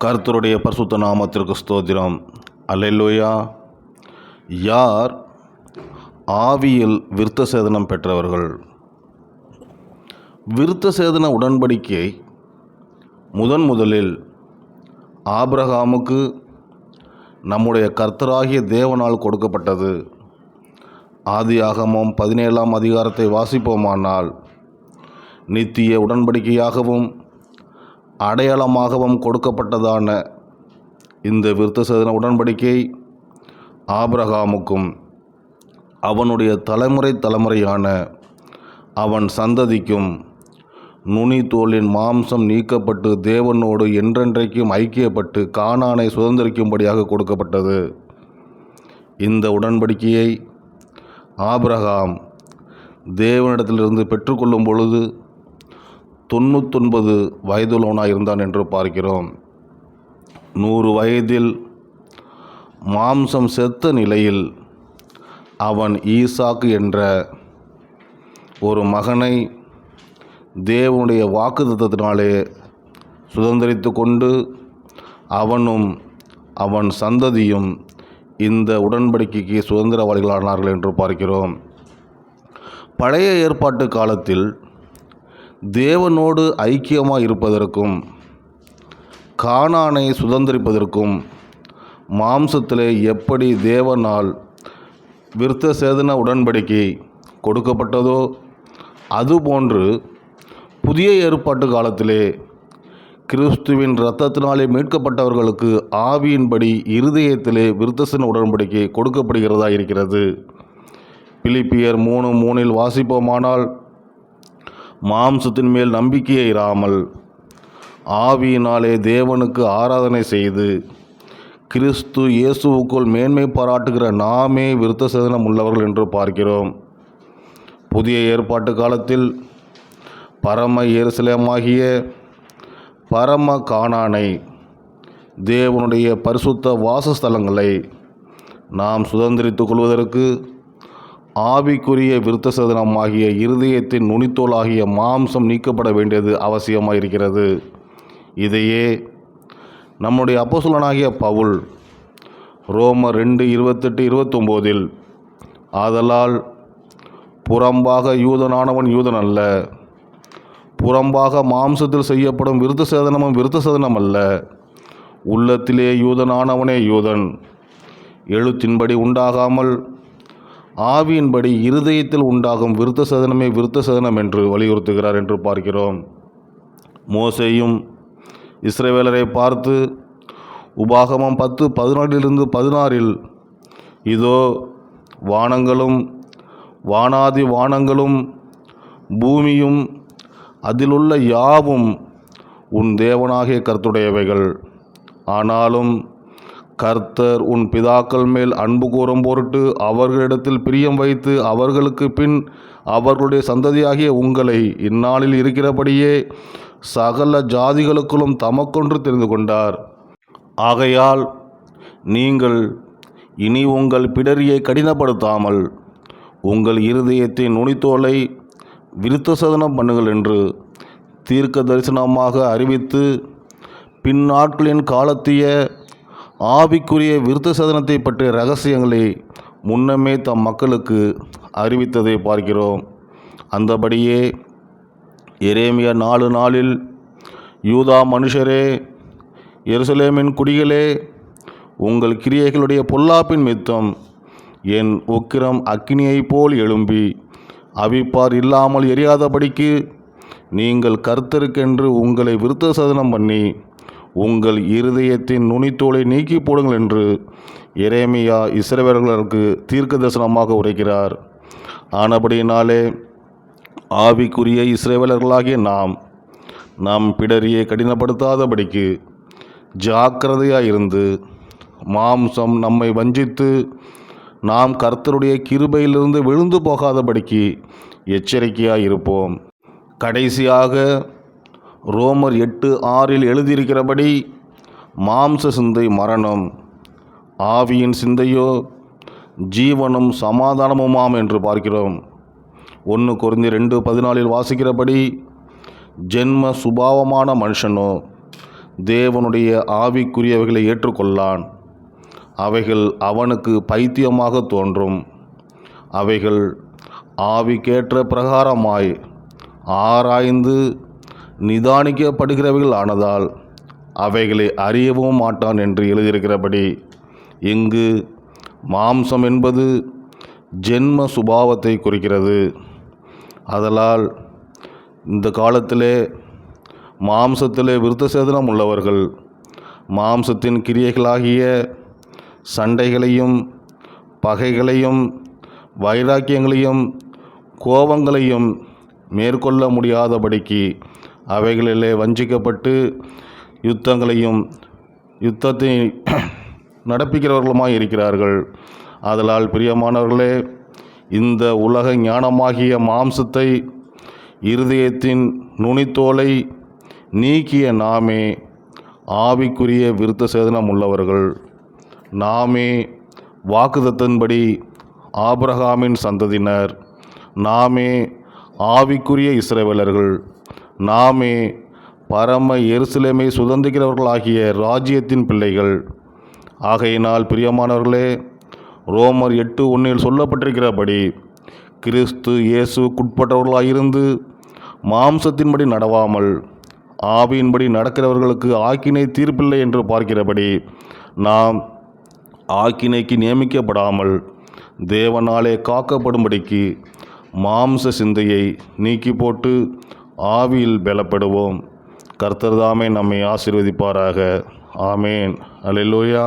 கர்த்தருடைய பரிசுத்த நாமத்திற்கு ஸ்தோத்திரம். அல்லேலூயா. யார் ஆவியில் விருத்த சேதனம் பெற்றவர்கள்? விருத்த சேதன உடன்படிக்கை முதலில் ஆபிரகாமுக்கு நம்முடைய கர்த்தராகிய தேவனால் கொடுக்கப்பட்டது. ஆதியாகமம் 17ஆம் அதிகாரத்தை வாசிப்போமானால், நித்திய உடன்படிக்கையாகவும் அடையாளமாகவும் கொடுக்கப்பட்டதான இந்த விருத்த சேதன உடன்படிக்கை ஆபிரகாமுக்கும் அவனுடைய தலைமுறையான அவன் சந்ததிக்கும் நுனி தோலின் மாம்சம் நீக்கப்பட்டு தேவனோடு என்றென்றைக்கும் ஐக்கியப்பட்டு கானானை சுதந்திரிக்கும்படியாக கொடுக்கப்பட்டது. இந்த உடன்படிக்கையை ஆபிரகாம் தேவனிடத்திலிருந்து பெற்றுக்கொள்ளும் பொழுது 99 வயதுள்ளவனாக இருந்தான் என்று பார்க்கிறோம். 100 வயதில் மாம்சம் செத்த நிலையில் அவன் ஈசாக்கு என்ற ஒரு மகனை தேவனுடைய வாக்குத்தத்தத்தினாலே சுதந்திரித்து கொண்டு அவனும் அவன் சந்ததியும் இந்த உடன்படிக்கைக்கு சுதந்திரவாளிகளானார்கள் என்று பார்க்கிறோம். பழைய ஏற்பாட்டு காலத்தில் தேவனோடு ஐக்கியமாக இருப்பதற்கும் கானானை சுதந்திரிப்பதற்கும் மாம்சத்திலே எப்படி தேவனால் விருத்த சேதன உடன்படிக்கை கொடுக்கப்பட்டதோ அதுபோன்று புதிய ஏற்பாட்டு காலத்திலே கிறிஸ்துவின் இரத்தத்தினாலே மீட்கப்பட்டவர்களுக்கு ஆவியின்படி இருதயத்திலே விருத்த சேதன உடன்படிக்கை கொடுக்கப்படுகிறதா இருக்கிறது. பிலிப்பியர் 3:3 வாசிப்போமானால், மாம்சத்தின் மேல் நம்பிக்கையே இராமல் ஆவியினாலே தேவனுக்கு ஆராதனை செய்து கிறிஸ்து இயேசுவுக்குள் மேன்மை பாராட்டுகிற நாமே விருத்த சேதனம் உள்ளவர்கள் என்று பார்க்கிறோம். புதிய ஏற்பாட்டு காலத்தில் பரம எருசலேமாகிய பரம கானானை, தேவனுடைய பரிசுத்த வாசஸ்தலங்களை நாம் சுதந்திரித்துக் கொள்வதற்கு ஆவிக்குரிய விருத்த சேதனமாகிய இருதயத்தின் நுனித்தோலாகிய மாம்சம் நீக்கப்பட வேண்டியது அவசியமாக இருக்கிறது. இதையே நம்முடைய அப்போஸ்தலனாகிய பவுல் ரோமர் 2:28-29 ஆதலால் புறம்பாக யூதனானவன் யூதன் அல்ல, புறம்பாக மாம்சத்தில் செய்யப்படும் விருத்த சேதனமும் விருத்த சேதனம் அல்ல, உள்ளத்திலே யூதனானவனே யூதன், எழுத்தின்படி உண்டாகாமல் ஆவியின்படி இருதயத்தில் உண்டாகும் விருத்த சேதனமே விருத்த சேதனம் என்று வலியுறுத்துகிறார் என்று பார்க்கிறோம். மோசேயும் இஸ்ரவேலரை பார்த்து உபாகமம் 10:14-16 இதோ வானங்களும் வானாதி வானங்களும் பூமியும் அதிலுள்ள யாவும் உன் தேவனாகிய கர்த்தருடையவைகள், ஆனாலும் கர்த்தர் உன் பிதாக்கள் மேல் அன்பு கூறும் பொருட்டு அவர்களிடத்தில் பிரியம் வைத்து அவர்களுக்கு பின் அவர்களுடைய சந்ததியாகிய உங்களை இந்நாளில் இருக்கிறபடியே சகல ஜாதிகளுக்குள்ளும் தமக்கொன்று தெரிந்து கொண்டார். ஆகையால் நீங்கள் இனி உங்கள் பிடரியை கடினப்படுத்தாமல் உங்கள் இருதயத்தின் நுனித்தோலை விருத்த சேதனம் பண்ணுங்கள் என்று தீர்க்க தரிசனமாக அறிவித்து பின்னாட்களின் காலத்திய ஆவிக்குரிய விருத்த சேதனத்தை பற்றிய இரகசியங்களை முன்னமே தம் மக்களுக்கு அறிவித்ததை பார்க்கிறோம். அந்தபடியே எரேமியா 4:4 யூதா மனுஷரே, எருசலேமின் குடிகளே, உங்கள் கிரியைகளுடைய பொல்லாப்பின் மித்தம் என் உக்கிரம் அக்கினியைப் போல் எழும்பி அவிப்பார் இல்லாமல் எரியாதபடிக்கு நீங்கள் கர்த்தருக்கென்று உங்களை விருத்த சேதனம் பண்ணி உங்கள் இருதயத்தின் நுனித்தோலை நீக்கி போடுங்கள் என்று எரேமியா இஸ்ரவேலர்களுக்கு தீர்க்க தரிசனமாக உரைக்கிறார். ஆனபடியினாலே ஆவிக்குரிய இஸ்ரவேலர்களாகிய நாம் பிடரியை கடினப்படுத்தாதபடிக்கு ஜாக்கிரதையாயிருந்து மாம்சம் நம்மை வஞ்சித்து நாம் கர்த்தருடைய கிருபையிலிருந்து விழுந்து போகாதபடிக்கு எச்சரிக்கையாயிருப்போம். கடைசியாக ரோமர் 8:6 எழுதியிருக்கிறபடி மாம்ச சிந்தை மரணம், ஆவியின் சிந்தையோ ஜீவனும் சமாதானமுமாம் என்று பார்க்கிறோம். 1 கொரிந்தியர் 2:14 வாசிக்கிறபடி ஜென்ம சுபாவமான மனுஷனோ தேவனுடைய ஆவிக்குரியவைகளை ஏற்றுக்கொள்ளான். அவைகள் அவனுக்கு பைத்தியமாக தோன்றும். அவைகள் ஆவிக்கேற்ற பிரகாரமாய் ஆராய்ந்து நிதானிக்கப்படுகிறவைகள் ஆனதால் அவைகளை அறியவும் மாட்டான் என்று எழுதியிருக்கிறபடி, இங்கு மாம்சம் என்பது ஜென்ம சுபாவத்தை குறிக்கிறது. ஆதலால் இந்த காலத்திலே மாம்சத்திலே விருத்த சேதனம் உள்ளவர்கள் மாம்சத்தின் கிரியைகளாகிய சண்டைகளையும் பகைகளையும் வைராக்கியங்களையும் கோபங்களையும் மேற்கொள்ள முடியாதபடிக்கு அவைகளிலே வஞ்சிக்கப்பட்டு யுத்தத்தை நடப்பிக்கிறவர்களுமாய் இருக்கிறார்கள். ஆதலால் பிரியமானவர்களே, இந்த உலக ஞானமாகிய மாம்சத்தை இருதயத்தின் நுனித்தோலை நீக்கிய நாமே ஆவிக்குரிய விருத்த சேதனம் உள்ளவர்கள். நாமே வாக்குத்தத்தின்படி ஆபிரகாமின் சந்ததியினர். நாமே ஆவிக்குரிய இஸ்ரவேலர்கள். நாமே பரம எருசலேமை சுதந்திரிக்கிறவர்களாகிய ராஜ்யத்தின் பிள்ளைகள். ஆகையினால் பிரியமானவர்களே, ரோமர் 8:1 சொல்லப்பட்டிருக்கிறபடி கிறிஸ்து இயேசுக்குட்பட்டவர்களாயிருந்து மாம்சத்தின்படி நடவாமல் ஆவியின்படி நடக்கிறவர்களுக்கு ஆக்கினை தீர்ப்பில்லை என்று பார்க்கிறபடி, நாம் ஆக்கினைக்கு நியமிக்கப்படாமல் தேவனாலே காக்கப்படும்படிக்கு மாம்ச சிந்தையை நீக்கி போட்டு ஆவியில் பலப்படுவோம். கர்த்தர் தாமே நம்மை ஆசீர்வதிப்பாராக. ஆமேன். அல்லேலூயா.